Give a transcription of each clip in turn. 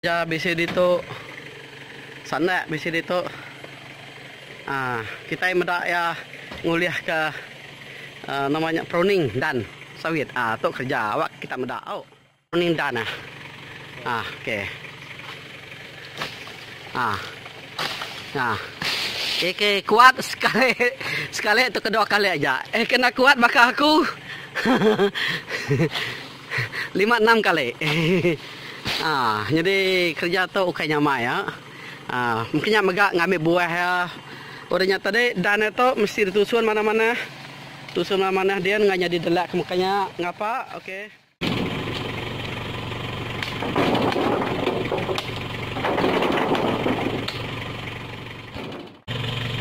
Ya bisi dito sana bisi dito. Kita yang medak ya nguliah ke namanya pruning dan sawit. Tu kerja awak kita medak pruning dan okey. Oke, kuat sekali itu kedua kali aja. Kena kuat bakal aku 5-6 kali. Jadi kerja tu ukai nyama ya. Mungkinnya megak ngambil buah ya. Orangnya tadi dan itu mesti ditusun mana-mana. Tusun mana-mana dia nggak jadi delak makanya ngapa? Oke.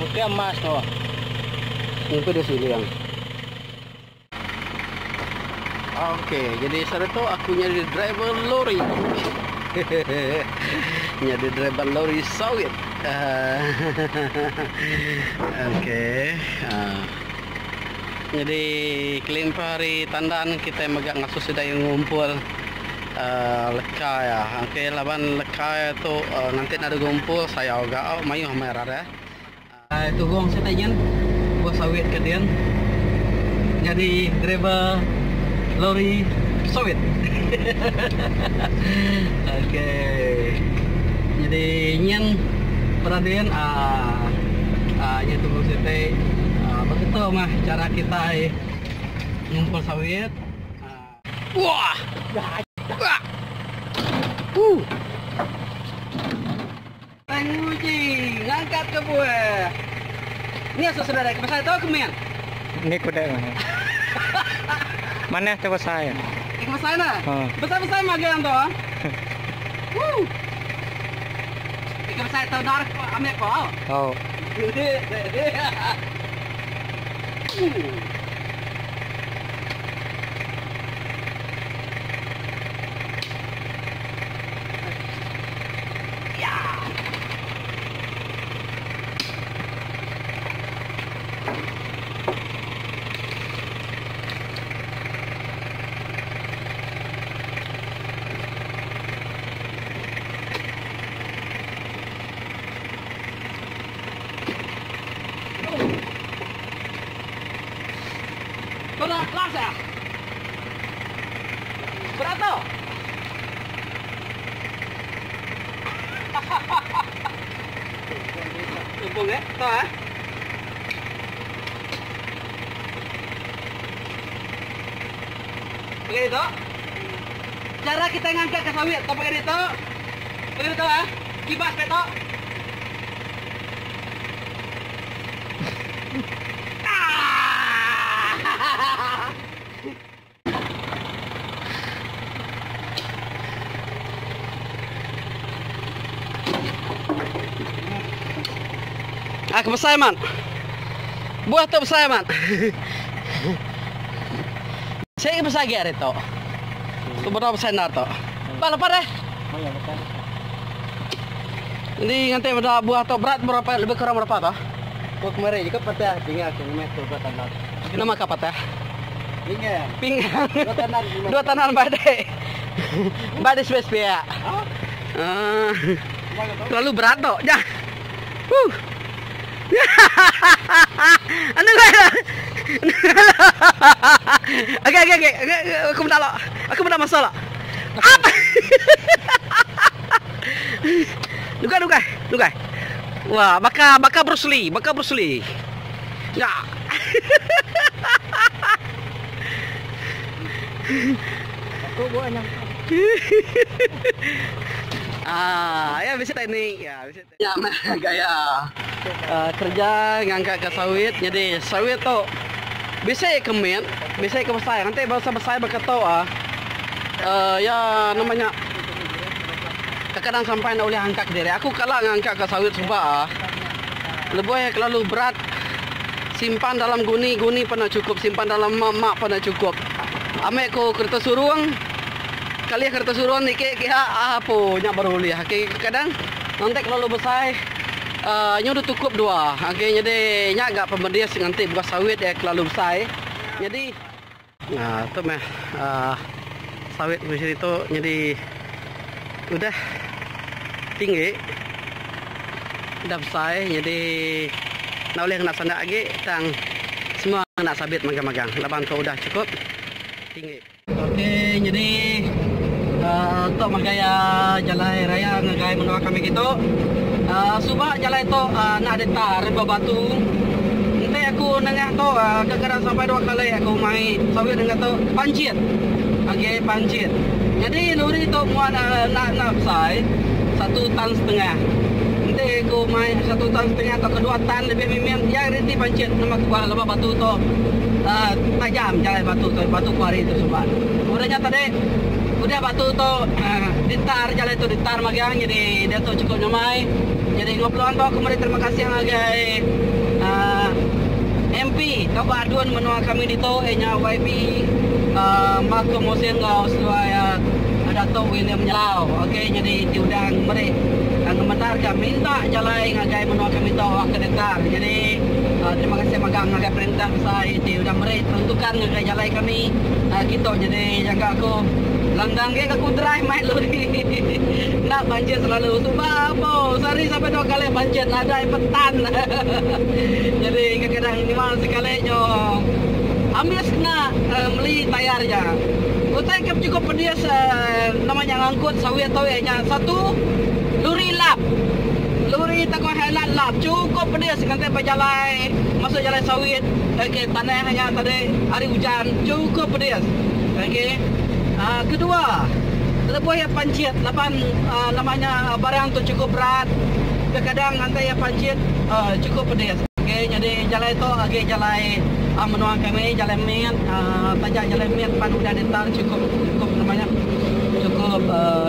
Oke emas tuh. Itu dia sini yang. Oke, jadi saat itu aku jadi driver lori. Jadi driver lori sawit. Oke. Jadi kelimpari tandan kita megak ngasus sudah yang ngumpul leka ya. Oke, laban leka itu nanti ada ngumpul saya agak mayu merah ya. Itu gong saya tanya buat sawit ke dia. Jadi driver lori sawit. Oke. Jadi nyen perhatian nya tunggu saya begitu mah cara kita ngumpul sawit. Wah. Tanguji ngangkat ke buah. Ini asal saudara saya tahu kemian. Ini kuda mana? Mana coba saya? Ikut saya na. Besar-besar magang toh. Ikut saya tahu darah ame kau. Oh. Berat kelas ya? Berat tau? Tumpung ya? Tau ya? Pakai itu? Cara kita ngangkat ke sawit, tau pakai itu? Pakai itu ya? Kibas pakai itu? Kebesar man. Buah tu besar man. Saya besar gak itu. Tu berapa besar nak tu? Bala pada. Jadi nanti pada buah tu berat berapa? Lebih kurang berapa tu? Kok kemarin juga patah tinggal ke meter tanah. Nama apa teh? Pinggang. Pinggang. Dua Dua tanan badai. Badai spesial. Terlalu berat tu. Jah. Ano ba? Okay. Aku minta masalah. Apa? Duga. Wah, baka Bruce Lee. Ya. Aku buat yang ya bisa teknik ya, bisa teknik. Ya, gaya kerja ngangkat ke sawit. Jadi sawit tuh bisa kemen, bisa ke besar. Nanti bahasa besar berkata ya namanya kadang sampai nak boleh angkat diri. Aku kalah ngangkat ke sawit sebab lebih terlalu berat. Simpan dalam guni pernah cukup, simpan dalam mak pernah cukup. Ame ko kereta suruang kali kereta suruan dikit apa nya baru lihat kadang nanti kalau besar nya udah cukup dua. Okey, jadi nya agak pemedias nanti buat sawit ya terlalu besar. Jadi tu mah sawit macam itu jadi udah tinggi. Dah besar, jadi nak boleh nak sandak lagi, tang semua nak sabit magang-magang. Laban tu udah cukup tinggi. Okey, jadi untuk magaya jalan raya ngagai menua kami gitu. Subak jalan tu nak detar batu. Nanti aku nengah tu kadang-kadang sampai 2 kali aku main sawit dengan tu pancit. Okey, pancit. Jadi lori tu muat nak besar 1,5 tan. Nanti aku main 1,5 tan atau 2 tan lebih memang yang reti pancit nama kuah lepas batu tu tajam jalan batu tu, batu kuari tu subak. Udahnya tadi udah batu tu ditar jalan tu ditar magang, jadi dia tu cukup nyamai. Jadi ngoploan tu aku beri terima kasih ngagai MP kau aduan menua kami di tu nya YB Marco Mosen ngau suaya Dato' William Nyelau. Okey, jadi diundang mereka mengentar kami minta jalan ngagai menua kami tu ke detar. Jadi terima kasih magang ngagai perintah saya diundang mereka tentukan ngagai jalan kami kita. Jadi jaga aku landang ke aku drive main lori. Nak banjir selalu sebab apa? Sehari sampai 2 kali banjir ada petan. Jadi kadang-kadang ini mal sekali nyo ambil kena beli tayar je. Utai kap cukup pedas namanya ngangkut sawit tu nya satu lori lap. Lori tak kau helat lap cukup pedas kantai berjalan masuk jalan sawit. Okey, tanah hanya tadi hari hujan cukup pedas. Okey. Kedua, lebih ya pancit lapan namanya barang tu cukup berat. Kadang-kadang nanti ya pancit cukup pedas. Okey, jadi jalan itu okey jalan menua kami jalan min tajak jalan min pan udah detar cukup namanya cukup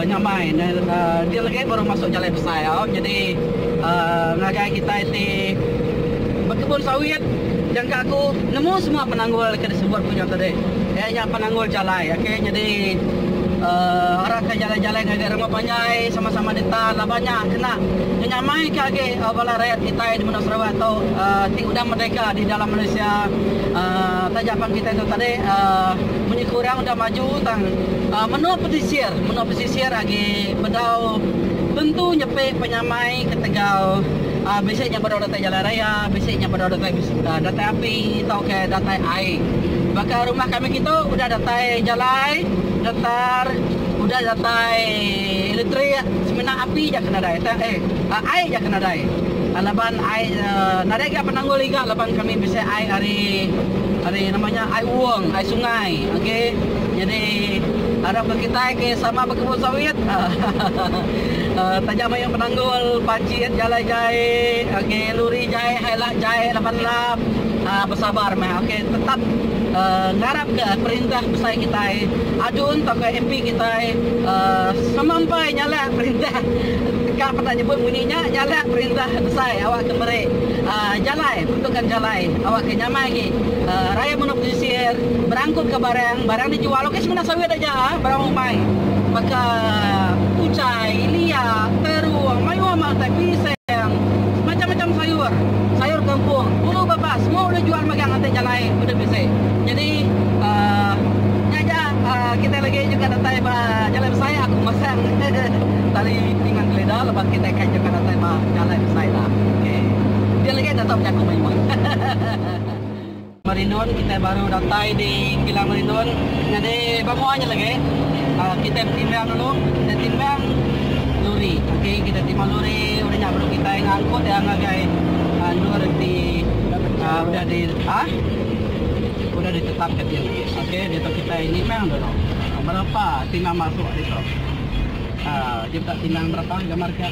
nyamai dan dia lagi baru masuk jalan besar. Jadi ngagai kita itu berkebun sawit yang aku nemu semua penanggul ke disebut punya tadi. Yang penanggul jalan. Okey, jadi arah ke jalan-jalan ngagai rumah panjai sama-sama detar lah banyak kena nyamai ke age bala rakyat kita di Menua Sarawak atau udah merdeka di dalam Malaysia. Tajapan kita itu tadi kurang udah maju tang menua pesisir age bedau tentu nyepe penyamai ke Tegau. Biasanya pada datai jalan raya, biasanya pada datai api atau ke datai air. Bahkan rumah kami kita udah datai jalan, datar, udah datai elektrik, semena api je kena dai. Air je kena dai. Laban air narik ke penanggul liga laban kami bisa air hari namanya air uang, air sungai. Okey. Jadi harap kita ke sama berkebun sawit. Tajam yang penanggul, pancit, jalan jahit, okey, luri jahit, helak jahit, lapan lap, bersabar meh. Okey, tetap ngarap ke perintah besar kita, adun atau ke MP kita, semampai nyala perintah. Kak pernah nyebut bunyinya nyala perintah besar awak ke merek jalan, bentukan jalan, awak ke nyamai ke raya menua pesisir, berangkut ke barang dijual. Okey, sebenarnya sawit aja, barang umai. Maka ucai, liak, terung, mayuam, pisang, macam-macam sayur kampung, bulu babat, semua udah jual magang nanti jalan udah bisa. Jadi nyaja kita lagi juga datai jalan besar aku masang tali dengan geledah lepas kita kan juga datai jalan besar lah. Okey. Dia lagi datang jago main. Marindun kita baru datai di Kilang Marindun. Jadi bangunnya lagi. Kita timbang dulu, kita timbang lori. Okey, kita timbang lori, udah baru kita ngangkut yang ngagai nur di udah ditetapkan dia. Okey, dia tu kita ini memang dulu. Berapa timbang masuk di situ? Dia tak timbang berapa gambar ke?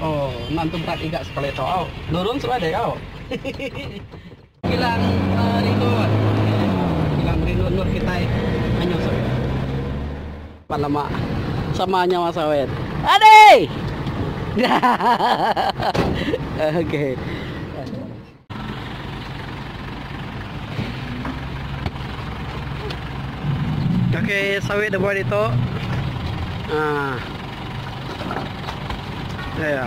Oh, nanti berat juga sekali tu. Oh, lurun sudah ada kau. Kilang Marindun. Kilang Marindun nur kita menyusul. Lama samanya Mas Awet. Ade. Okey. Okey, sawit dah buat itu. Ya.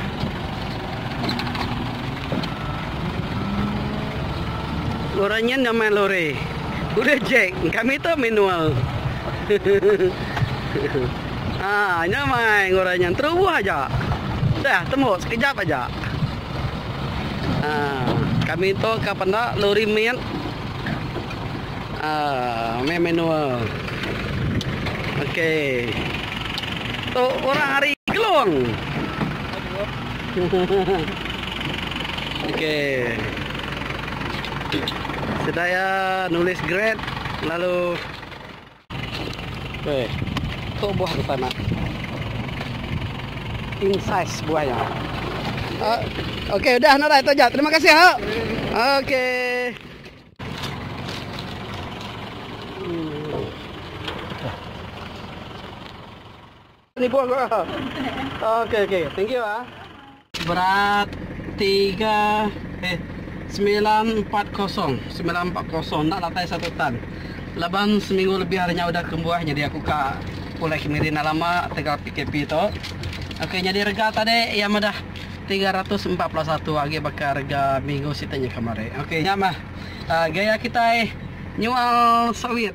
Loranya nama lori. Udah Jack, kami tu manual. Nyamai ngorangnya terubuh aja. Dah, temu sekejap aja. Kami itu kapan dah lori mint. Manual. Okey. Tu orang hari keluang. Okey. Saya nulis grade lalu tu buah di sana. King size buahnya. Okey, udah Nora itu aja. Terima kasih ya. Okey. Ini buah gua. Okey. Thank you ah. Berat 940 nak latai 1 tan. Laban seminggu lebih harinya udah kembuah, jadi aku pulai kemirin lama tinggal PKP itu. Okey, jadi harga tadi yang dah 341 lagi bakal harga minggu sitanya kemarin. Okey, nyamah gaya kita nyual sawit.